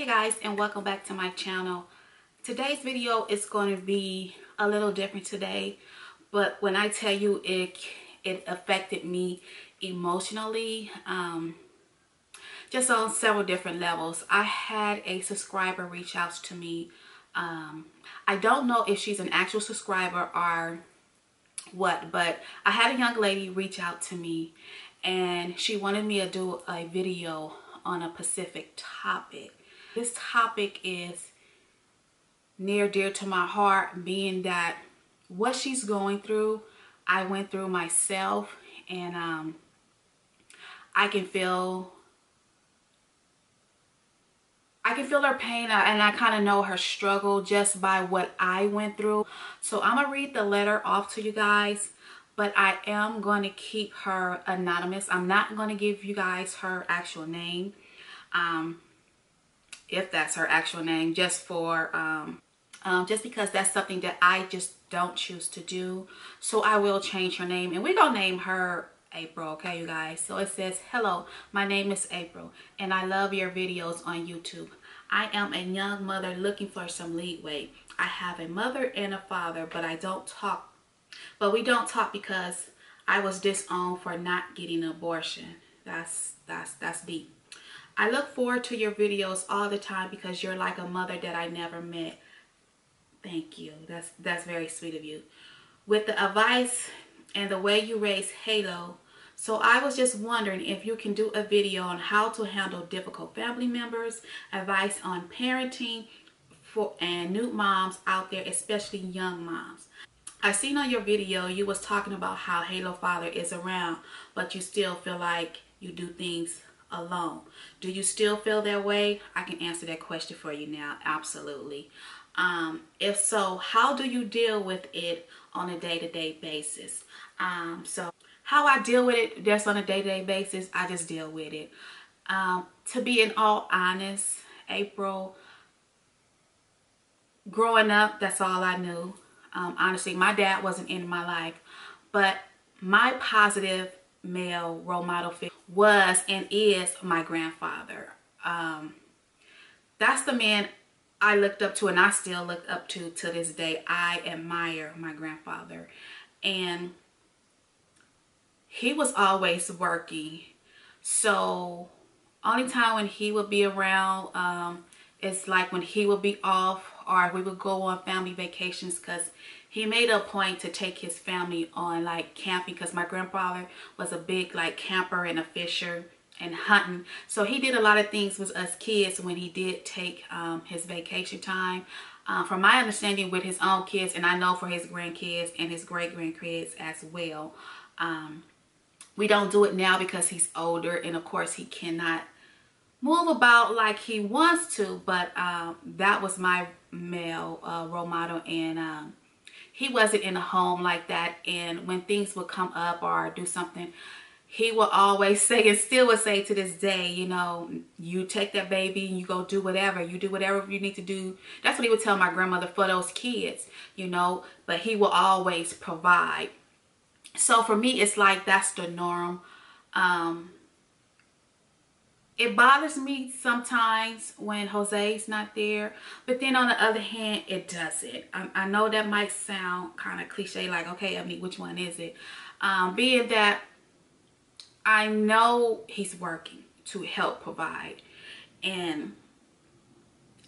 Hey guys, and welcome back to my channel. Today's video is going to be a little different today, but when I tell you it affected me emotionally, just on several different levels. I had a subscriber reach out to me. I don't know if she's an actual subscriber or what, but I had a young lady reach out to me and she wanted me to do a video on a specific topic. This topic is near dear to my heart, being that what she's going through, I went through myself, and I can feel her pain, and I kind of know her struggle just by what I went through. So I'm gonna read the letter off to you guys, but I am going to keep her anonymous. I'm not going to give you guys her actual name, if that's her actual name, just for just because that's something that I just don't choose to do. So I will change her name, and we're gonna name her April, okay you guys? So it says, hello, my name is April and I love your videos on YouTube. I am a young mother looking for some leeway. I have a mother and a father, but we don't talk because I was disowned for not getting an abortion. That's deep. I look forward to your videos all the time because you're like a mother that I never met. Thank you. That's very sweet of you. With the advice and the way you raise Halo. So I was just wondering if you can do a video on how to handle difficult family members, advice on parenting and new moms out there, especially young moms. I seen on your video you was talking about how Halo Father is around, but you still feel like you do things alone. Do you still feel that way? I can answer that question for you now. Absolutely. If so, how do you deal with it on a day-to-day basis? So how I deal with it just on a day-to-day basis, I just deal with it. To be in all honest, April, growing up, that's all I knew. Honestly, my dad wasn't in my life, but my positive male role model figure was and is my grandfather. That's the man I looked up to, and I still look up to this day. I admire my grandfather, and he was always working. So only time when he would be around is like when he would be off, or we would go on family vacations, because he made a point to take his family on like camping, because my grandfather was a big like camper and a fisher and hunting. So he did a lot of things with us kids when he did take his vacation time. From my understanding, with his own kids, and I know for his grandkids and his great-grandkids as well. We don't do it now because he's older, and of course he cannot move about like he wants to, but that was my male role model, and he wasn't in a home like that. And when things would come up or do something, he will always say, and still would say to this day, you know, you take that baby and you go do whatever. You do whatever you need to do. That's what he would tell my grandmother for those kids, you know, but he will always provide. So for me, it's like that's the norm. It bothers me sometimes when Jose's not there, but then on the other hand, it doesn't. I know that might sound kind of cliche, like, okay, I mean, which one is it? Being that I know he's working to help provide, and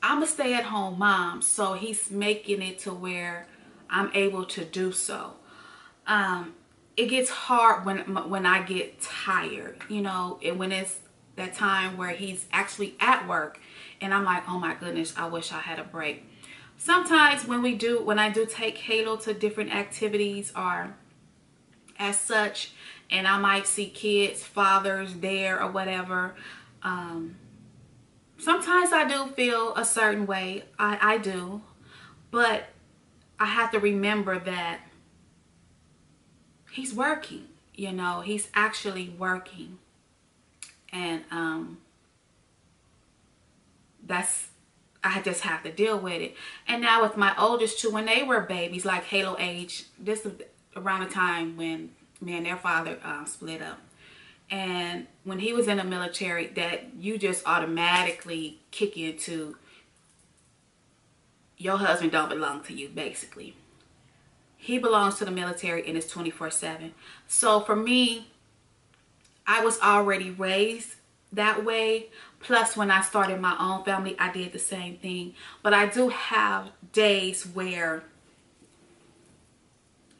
I'm a stay-at-home mom, so he's making it to where I'm able to do so. It gets hard when I get tired, you know, and when it's that time where he's actually at work, and I'm like, oh my goodness, I wish I had a break. Sometimes when I do take Halo to different activities or as such, and I might see kids, fathers there or whatever, sometimes I do feel a certain way. I do, but I have to remember that he's working, you know, he's actually working. And I just have to deal with it. And now with my oldest two, when they were babies, like Halo age, this was around the time when me and their father split up. And when he was in the military, that you just automatically kick into your husband don't belong to you, basically. He belongs to the military and it's 24/7. So for me, I was already raised that way. Plus, when I started my own family, I did the same thing. But I do have days where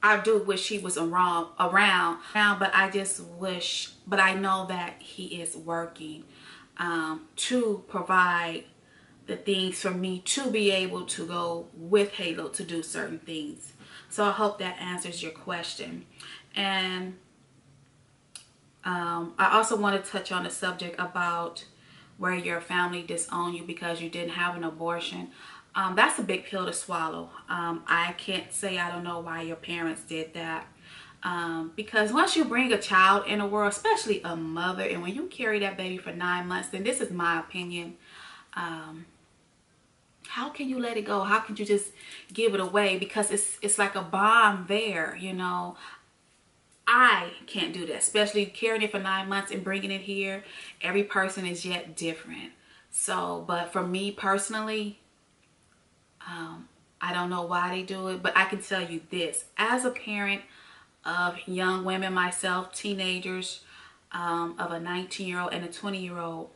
I do wish he was around, but I just wish, but I know that he is working to provide the things for me to be able to go with Halo to do certain things. So I hope that answers your question. And I also want to touch on the subject about where your family disowned you because you didn't have an abortion. That's a big pill to swallow. I can't say I don't know why your parents did that. Because once you bring a child in the world, especially a mother, and when you carry that baby for 9 months, then this is my opinion. How can you let it go? How can you just give it away? Because it's like a bond there, you know. I can't do that, especially carrying it for 9 months and bringing it here. Every person is yet different. So, but for me personally, I don't know why they do it, but I can tell you this. As a parent of young women myself, teenagers, of a 19-year-old and a 20-year-old,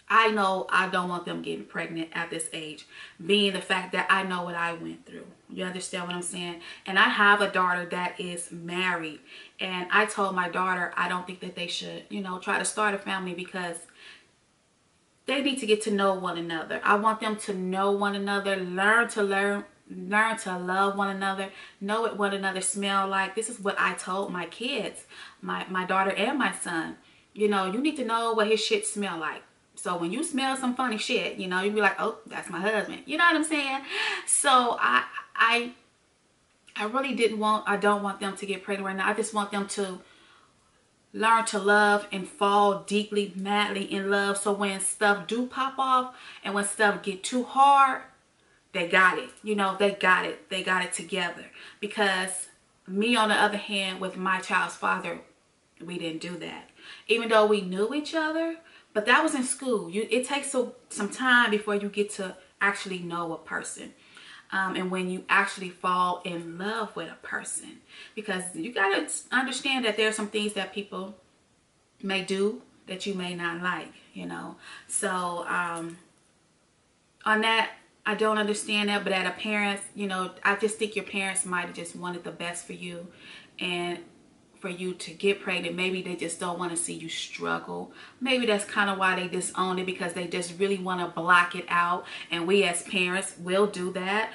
I know I don't want them getting pregnant at this age, being the fact that I know what I went through. You understand what I'm saying? And I have a daughter that is married, and I told my daughter I don't think that they should, you know, try to start a family because they need to get to know one another. I want them to know one another, learn to love one another, know what one another smell like. This is what I told my kids, my daughter and my son. You know, you need to know what his shit smell like. So when you smell some funny shit, you know, you be like, oh, that's my husband. You know what I'm saying? So I really I don't want them to get pregnant right now. I just want them to learn to love and fall deeply, madly in love. So when stuff do pop off and when stuff get too hard, they got it. You know, they got it. They got it together. Because me, on the other hand, with my child's father, we didn't do that. Even though we knew each other, but that was in school. It takes some time before you get to actually know a person. And when you actually fall in love with a person. Because you got to understand that there are some things that people may do that you may not like, you know. So on that, I don't understand that. But as a parent, you know, I just think your parents might have just wanted the best for you. And for you to get pregnant, maybe they just don't want to see you struggle. Maybe that's kind of why they disown it, because they just really want to block it out. And we as parents will do that.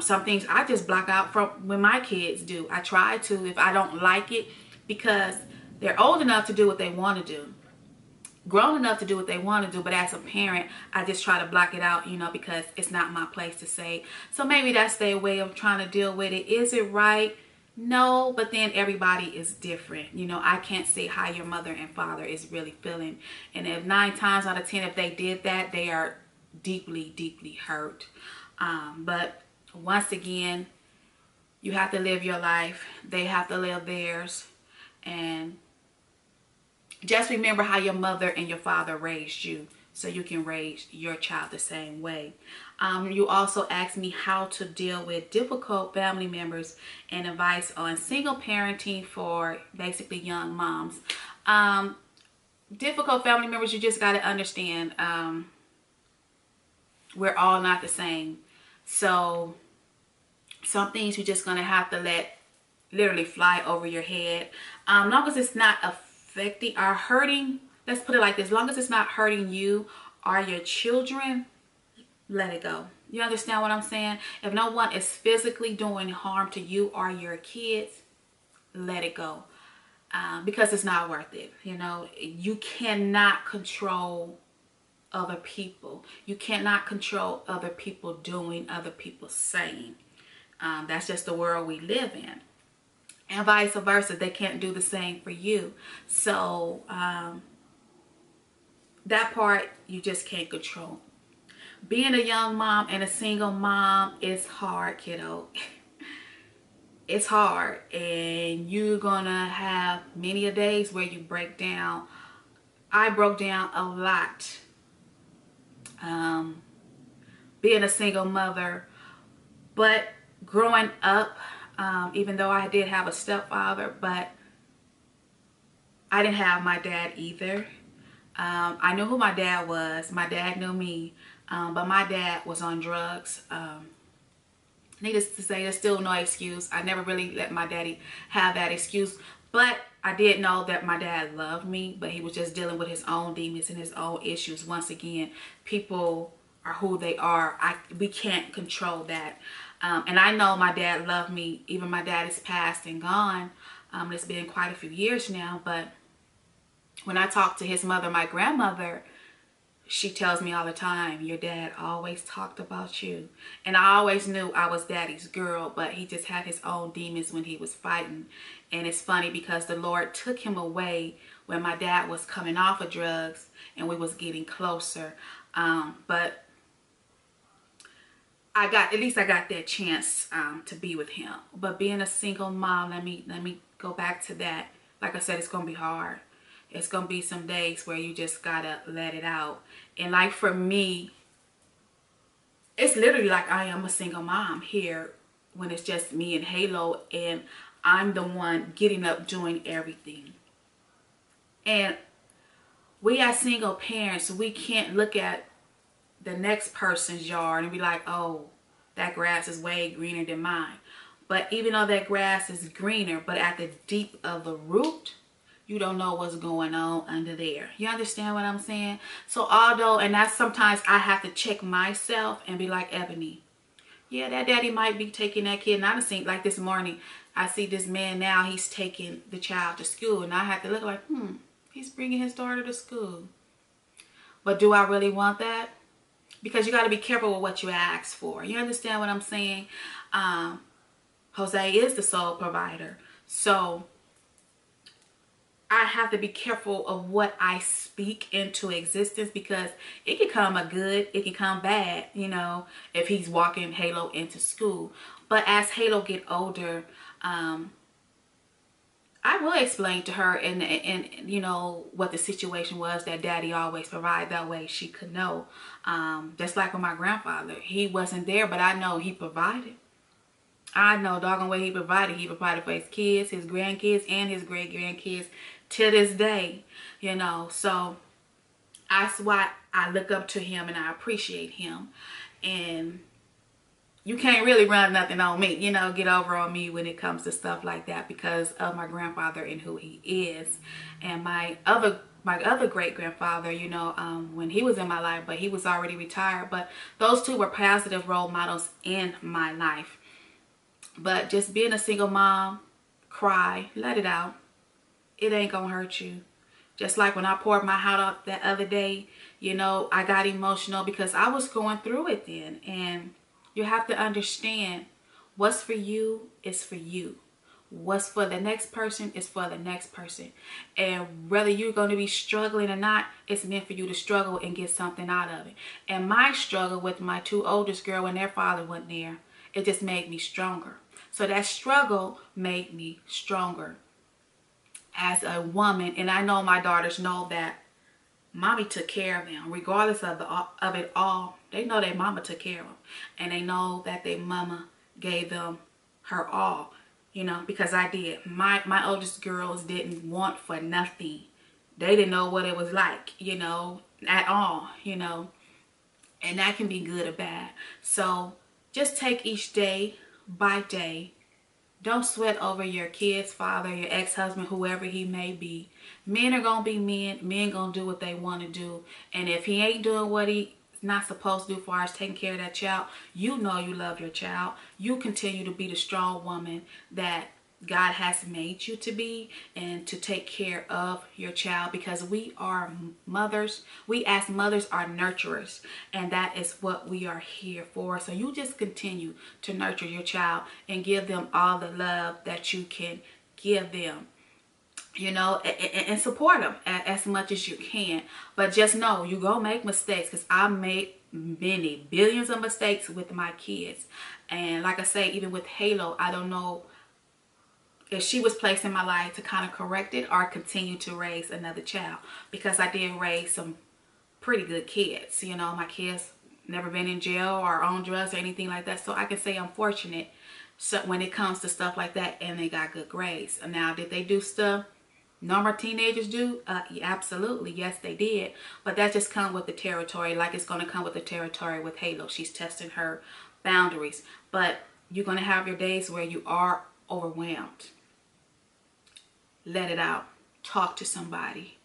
Some things I just block out from when my kids do. I try to, if I don't like it, because they're old enough to do what they want to do, grown enough to do what they want to do. But as a parent, I just try to block it out, you know, because it's not my place to say. So maybe that's their way of trying to deal with it. Is it right? No, but then everybody is different. You know, I can't say how your mother and father is really feeling. And if 9 times out of 10, if they did that, they are deeply, deeply hurt. But once again, you have to live your life. They have to live theirs. And just remember how your mother and your father raised you, so you can raise your child the same way. You also asked me how to deal with difficult family members and advice on single parenting for basically young moms. Difficult family members, you just got to understand, we're all not the same. So some things you're just going to have to let literally fly over your head. Long as it's not affecting or hurting, let's put it like this, as long as it's not hurting you or your children, let it go. You understand what I'm saying? If no one is physically doing harm to you or your kids, let it go. Because it's not worth it. You know, you cannot control other people. You cannot control other people doing, other people saying. That's just the world we live in. And vice versa, they can't do the same for you. So that part you just can't control. Being a young mom and a single mom is hard, kiddo. it's hard, and you're gonna have many a days where you break down. I broke down a lot, being a single mother. But growing up, even though I did have a stepfather, but I didn't have my dad either. I knew who my dad was. My dad knew me, but my dad was on drugs. Needless to say, there's still no excuse. I never really let my daddy have that excuse. But I did know that my dad loved me, but he was just dealing with his own demons and his own issues. Once again, people are who they are. We can't control that. And I know my dad loved me. Even my dad is passed and gone. It's been quite a few years now. But when I talk to his mother, my grandmother, she tells me all the time, your dad always talked about you. And I always knew I was daddy's girl, but he just had his own demons when he was fighting. And it's funny because the Lord took him away when my dad was coming off of drugs and we was getting closer. But at least I got that chance to be with him. But being a single mom, let me go back to that. Like I said, it's gonna be hard. It's gonna be some days where you just gotta let it out. And like for me, it's literally like I am a single mom here when it's just me and Halo, and I'm the one getting up doing everything. And we as single parents, we can't look at the next person's yard and be like, oh, that grass is way greener than mine. But even though that grass is greener, but at the deep of the root, you don't know what's going on under there. You understand what I'm saying? So although, and that's sometimes I have to check myself and be like, Ebony, yeah, that daddy might be taking that kid. And I done seen, like this morning, I see this man now, he's taking the child to school. And I have to look like, he's bringing his daughter to school. But do I really want that? Because you got to be careful with what you ask for. You understand what I'm saying? Jose is the sole provider. So I have to be careful of what I speak into existence, because it can come a good, it can come bad, you know, if he's walking Halo into school. But as Halo get older, I will explain to her and you know what the situation was, that daddy always provide, that way she could know. Just like with my grandfather, he wasn't there, but I know he provided. I know doggone way he provided. He provided for his kids, his grandkids, and his great grandkids to this day, you know. So that's why I look up to him and I appreciate him. And you can't really run nothing on me, you know, get over on me when it comes to stuff like that, because of my grandfather and who he is. And my other great grandfather, you know, when he was in my life, but he was already retired. But those two were positive role models in my life. But just being a single mom, cry, let it out. It ain't gonna hurt you. Just like when I poured my heart out that other day, you know, I got emotional because I was going through it then. And you have to understand, what's for you is for you. What's for the next person is for the next person. And whether you're going to be struggling or not, it's meant for you to struggle and get something out of it. And my struggle with my two oldest girls when their father wasn't there, it just made me stronger. So that struggle made me stronger as a woman. And I know my daughters know that mommy took care of them, regardless of it all. They know their mama took care of them, and they know that their mama gave them her all, you know, because I did. My oldest girls didn't want for nothing. They didn't know what it was like, you know, at all, you know, and that can be good or bad. So just take each day by day. Don't sweat over your kid's father, your ex-husband, whoever he may be. Men are going to be men. Men going to do what they want to do. And if he ain't doing what he's not supposed to do as far as taking care of that child, you know you love your child. You continue to be the strong woman that God has made you to be, and to take care of your child, because we are mothers. We as mothers are nurturers, and that is what we are here for. So you just continue to nurture your child and give them all the love that you can give them, you know, and support them as much as you can. But just know you're gonna make mistakes, because I made billions of mistakes with my kids. And like I say, even with Halo, I don't know if she was placed in my life to kind of correct it or continue to raise another child, because I did raise some pretty good kids. You know, my kids never been in jail or on drugs or anything like that, so I can say I'm fortunate. So when it comes to stuff like that, and they got good grades. Now, did they do stuff normal teenagers do? Yeah, absolutely, yes they did. But that just comes with the territory, like it's going to come with the territory with Halo. She's testing her boundaries. But you're going to have your days where you are overwhelmed. Let it out. Talk to somebody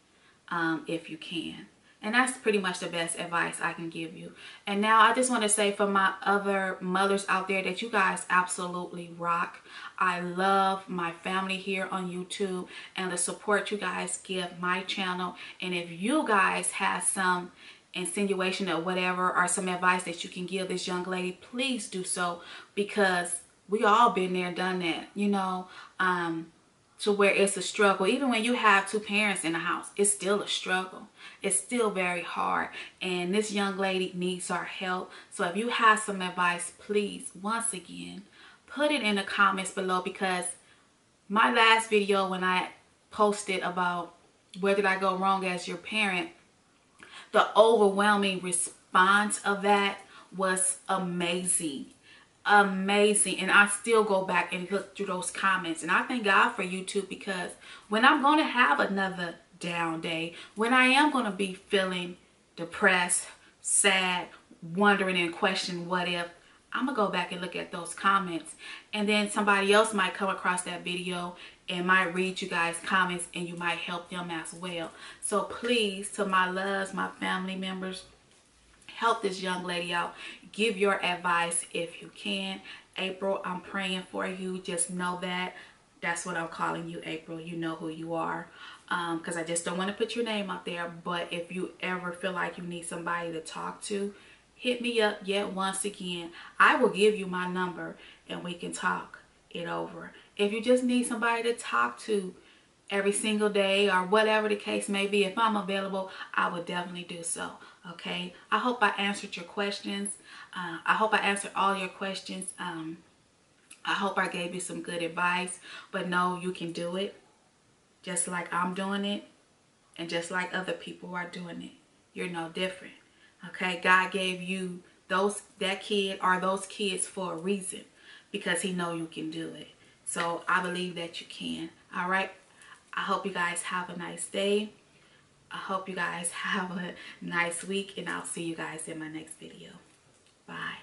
if you can. And that's pretty much the best advice I can give you. And now I just want to say for my other mothers out there that you guys absolutely rock. I love my family here on YouTube and the support you guys give my channel. And if you guys have some insinuation or whatever, or some advice that you can give this young lady, please do so, because we all been there, done that, you know, to where it's a struggle. Even when you have two parents in the house, it's still a struggle. It's still very hard. And this young lady needs our help. So if you have some advice, please, once again, put it in the comments below, because my last video when I posted about where did I go wrong as your parent, the overwhelming response of that was amazing. Amazing. And I still go back and look through those comments, and I thank God for YouTube, because when I'm going to have another down day, when I am going to be feeling depressed, sad, wondering and questioning what if, I'm gonna go back and look at those comments, and then somebody else might come across that video and might read you guys comments, and you might help them as well. So please, to my loves, my family members, help this young lady out. Give your advice if you can. April, I'm praying for you. Just know that. That's what I'm calling you, April. You know who you are. Because I just don't want to put your name out there. But if you ever feel like you need somebody to talk to, hit me up yet once again. I will give you my number and we can talk it over. If you just need somebody to talk to every single day or whatever the case may be, if I'm available, I will definitely do so. Okay, I hope I answered your questions. I hope I answered all your questions. I hope I gave you some good advice, but no, you can do it just like I'm doing it, and just like other people are doing it. You're no different. Okay, God gave you that kid or those kids for a reason, because he know you can do it. So I believe that you can. All right, I hope you guys have a nice day. I hope you guys have a nice week, and I'll see you guys in my next video. Bye.